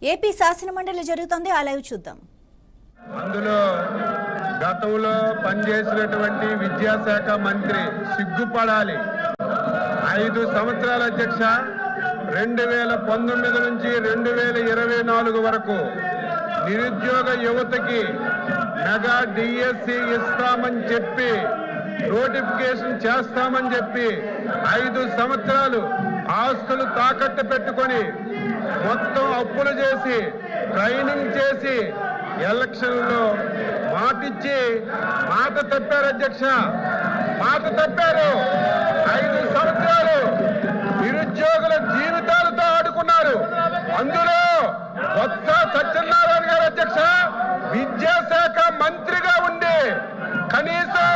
AP శాసనమండలి జరుగుతోంది, ఆ లైవ్ చూద్దాం. అందులో గతంలో పనిచేసినటువంటి విద్యాశాఖ మంత్రి సిగ్గుపడాలి. 5 సంవత్సరాల అధ్యక్ష 2019 నుంచి 2024 వరకు నిరుద్యోగ యువతకి మెగా డిఎస్సి ఇస్తామని చెప్పి నోటిఫికేషన్ చేస్తామని చెప్పి 5 సంవత్సరాలు ఆస్తులు తాకట్టు పెట్టుకొని మొత్తం అప్పులు చేసి ట్రైనింగ్ చేసి ఎలక్షన్లో మాటిచ్చి మాట తప్పారు అధ్యక్ష, మాట తప్పారు. 5 సంవత్సరాలు నిరుద్యోగుల జీవితాలతో ఆడుకున్నారు. అందులో బొత్స సత్యనారాయణ గారు అధ్యక్ష విద్యాశాఖ మంత్రిగా ఉండి కనీసం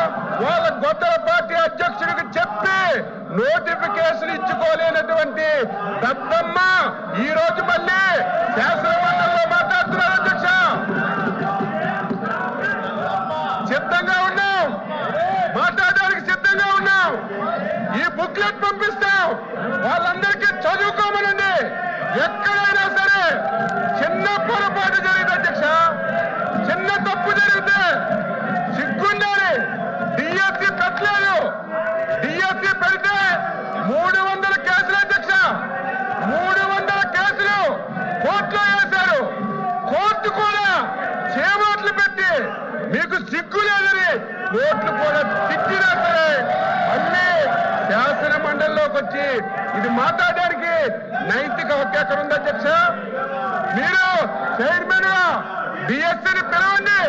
వాళ్ళ గొడవ పార్టీ అధ్యక్షుడికి చెప్పి నోటిఫికేషన్ ఇచ్చుకోలేనటువంటి దద్దమ్మ ఈ రోజు మళ్ళీ శాసనమండలిలో మాట్లాడుతున్నారు అధ్యక్ష. సిద్ధంగా ఉన్నాం, మాట్లాడడానికి సిద్ధంగా ఉన్నాం. ఈ బుక్లెట్ పంపిస్తాం, వాళ్ళందరికీ చదువుకోమనండి. ఎక్కడైనా సరే చిన్న పొరపాటు జరిగింది అధ్యక్ష, చిన్న తప్పు జరిగితే సిగ్గుండాలి. డిఎస్సి పెట్టలేదు, డిఎస్సి పెడితే 300 కేసులు అధ్యక్ష, 300 కేసులు కోర్టులో వేశారు. కోర్టు కూడా చేమాట్లు పెట్టి మీకు సిగ్గు లేదని కోర్టులు కూడా తిట్టినా సరే మళ్ళీ శాసన మండలిలోకి వచ్చి ఇది మాట్లాడడానికి నైతిక హక్కు ఎక్కడ ఉంది అధ్యక్ష? మీరు చైర్మన్ గా డిఎస్సిని పిలవండి,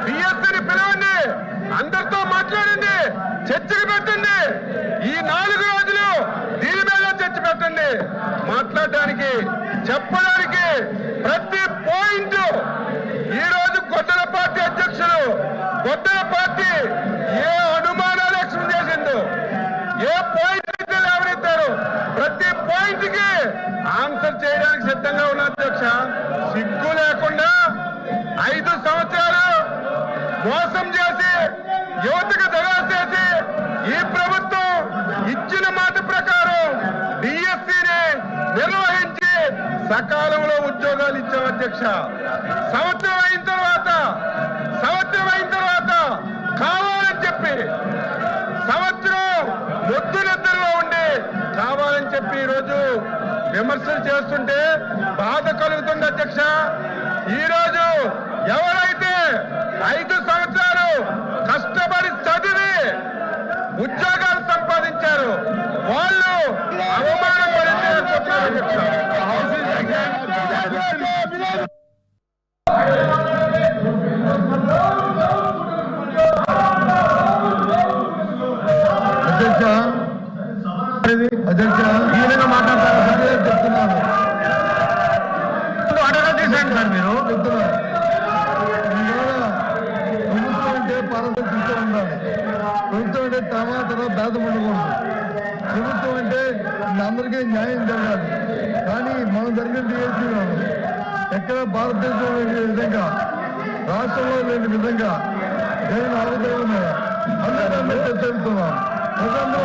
డిఎస్సిని పిలవండి, అందరితో మాట్లాడండి, చర్చకు పెట్టండి. ఈ 4 రోజులు దీని మీద చర్చ పెట్టండి. మాట్లాడడానికి చెప్పడానికి ప్రతి పాయింట్ ఈ రోజు గొడ్డల పార్టీ అధ్యక్షులు గొడ్డల పార్టీ ఏ అనుమానాలు ఎక్స్ప్రెస్ చేసిందో, ఏ పాయింట్ అయితే లేవనెత్తారు ప్రతి పాయింట్ కి ఆన్సర్ చేయడానికి సిద్ధంగా ఉన్న అధ్యక్ష. సిగ్గు లేకుండా 5 సంవత్సరాలు మోసం చేసి యువతకు దగా చేసి ఈ ప్రభుత్వం ఇచ్చిన మాట ప్రకారం డిఎస్సిని నిర్వహించి సకాలంలో ఉద్యోగాలు ఇచ్చాం అధ్యక్ష. సంవత్సరం అయిన తర్వాత కావాలని చెప్పి సంవత్సరం నిద్రలో ఉండి కావాలని చెప్పి ఈరోజు విమర్శలు చేస్తుంటే బాధ కలుగుతుంది అధ్యక్ష. ఈరోజు ఎవరైతే 5 సంవత్సరాలు కష్టపడి చదివి ఉద్యోగాలు సంపాదించారు వాళ్ళు అవమానం పడితే అధ్యక్ష. అధ్యక్ష ఈ విధంగా మాట్లాడతారు చెప్తున్నారు. అడగా తీసేయండి సార్, మీరు చెప్తున్నారు. ప్రభుత్వం అంటే పారదర్శకత ఉండాలి, ప్రభుత్వం అంటే తర్వాత భేదం ఉండకూడదు, ప్రభుత్వం అంటే అందరికీ న్యాయం జరగాలి. కానీ మనం జరిగిన డిఎస్సీ ఎక్కడ భారతదేశంలో లేని విధంగా, రాష్ట్రంలో లేని విధంగా జరిగిన అవకాశం అందరూ చర్చిస్తున్నాం. ప్రజలు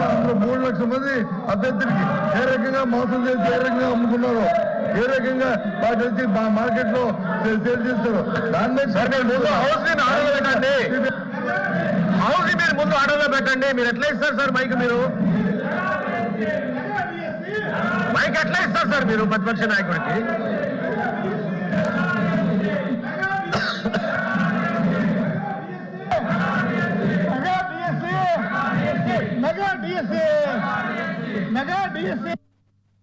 అందులో 3 లక్షల మంది అభ్యర్థులకి ఏ రకంగా మోసం చేసి ఏ రకంగా అమ్ముకున్నారో, ఏ రకంగా వాటి వచ్చి మార్కెట్ లో సేల్ చేస్తారు. దాని మీద హౌస్ మీరు ముందు ఆర్డర్లో పెట్టండి. మీరు ఎట్లా ఇస్తారు సార్ మైక్? మీరు మైక్ ఎట్లా ఇస్తారు సార్ మీరు ప్రతిపక్ష నాయకుడికి? Mega DSC